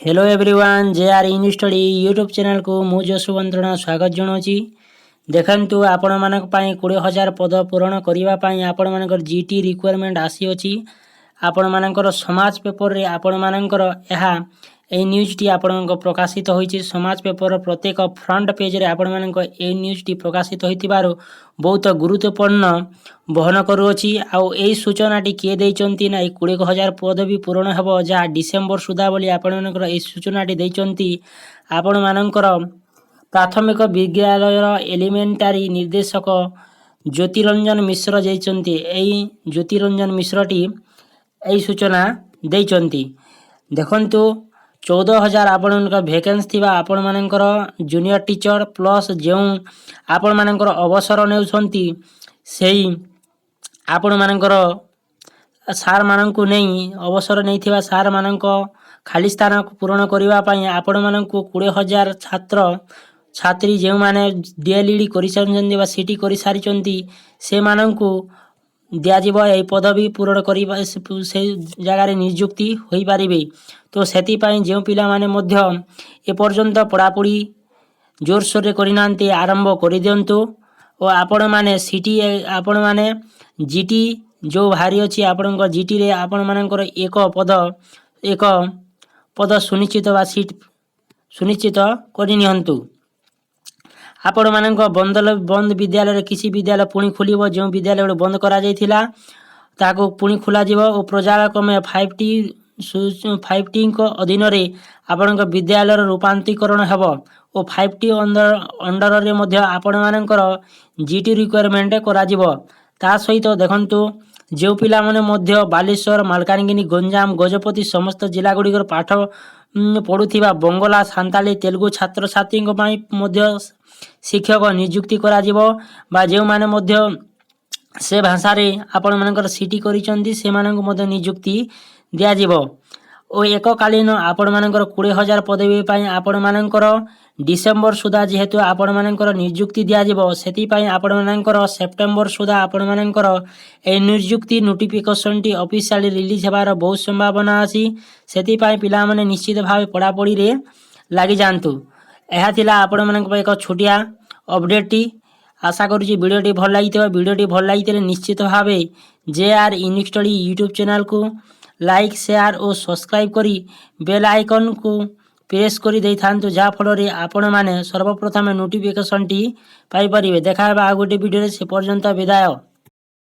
Hello everyone JR in study YouTube channel को मु जशुवंतना स्वागत जनावि। देखु आपण मान 20,000 पद पूरण करने आपण मान जीटी रिक्वायरमेंट आसी आपण मानकर समाज पेपर रे आपण मानकर यह न्यूज़ आपण प्रकाशित होइछि। समाज पेपर प्रत्येक फ्रंट पेज रे आपण मानक ए न्यूज़ टी प्रकाशित होइतिबारु बहुत गुरुत्वपूर्ण बहन करुअछि। आउ एई सूचना टी किए दैचंती ना 20,000 पद भी पूरण हेबो जहाँ डिसेंबर सुधा बोली आपण मानकर एई सूचना टी दैचंती। आपण मानकर प्राथमिक विद्यालय एलिमेंटारी निर्देशक ज्योतिरंजन मिश्र जैचंती। एई ज्योतिरंजन मिश्र टी एई सूचना दैचंती। देखंतु 14,000 आपण वैकेंसी थिबा आपण मानकर जूनियर टीचर प्लस जो आपण मानकर अवसर नेउछंती सेही आपण मानकर सार मानकु नहीं अवसर नहीं थिबा सार मानक खाली स्थान पूरण करिवा पई आपण मानकु 20,000 छात्र छात्री जो माने डीएलईडी करिसंजंदी बा सिटी करि सारिचंती से मानकु दियाजिबो ए पदवी पूरण करिबा से जगार नियुक्ति होई पारिबे। तो सेति पई जो पिला माने मध्य ए पर्यंत पढ़ापढ़ी जोरसोर रे करिनांती आरंभ करि दियंतु। और आपण माने सिटी आपण माने जीटी जो भारी अछि आपणक जीटी रे आपण मानकर एक पद सुनिश्चित बा सीट सुनिश्चित करि नियंतु। आपण मानक बंद विद्यालय किसी विद्यालय पुणी खोलिबो जो विद्यालय बंद करा जायथिला ताको पुणी खोला जिवो। और प्रजालक में 5T को अधीन रे आपणक विद्यालय रूपांतरीकरण हेबो। और 5T अंडर रे मध्य आपण मानकर जीटी रिक्वायरमेंट करा जिवो। ता सहित देखंतु जो पिला माने मध्य बालेश्वर मालकानगिरी गंजाम गजपति समस्त जिला गुड़िकर पाठ पढ़ुथिबा बंगला सांताली तेलुगु छात्र छात्री मध्य शिक्षक नियुक्ति करा जिवो बा जो माने मध्य से भाषा रे आपण मानकर सिटी करिसंती से मानक मध्य नियुक्ति दिया जिवो। ओ एककालीन आपण मानकर 20,000 पदवी पई आपण मानकर डिसेंबर सुधा जेहेतु आपण मानकर नियुक्ति दिया जिवो सेति पई आपण मानकर सेप्टेम्बर सुधा आपण मानकर ए नियुक्ति नोटिफिकेशन टी ऑफिशियली रिलीज हेबार बहुत संभावना अछि। सेति पई पिला माने निश्चित भाव पढ़ापढ़ी रे लागि जानतु। एहा थिला आपण मानक एक छोटिया अपडेट टी आशा करूची वीडियो टी भल लागिथिबा। वीडियो टी भल लागिथिले निश्चित भावे JR in study YouTube channel को लाइक शेयर और सब्सक्राइब करी बेल आइकन को प्रेस करी देई थांतु जा फल रे आपण माने सर्वप्रथम नोटिफिकेशन टी पाई परिबे। देखा बा गोटे वीडियो रे से पर्यंत विदाय।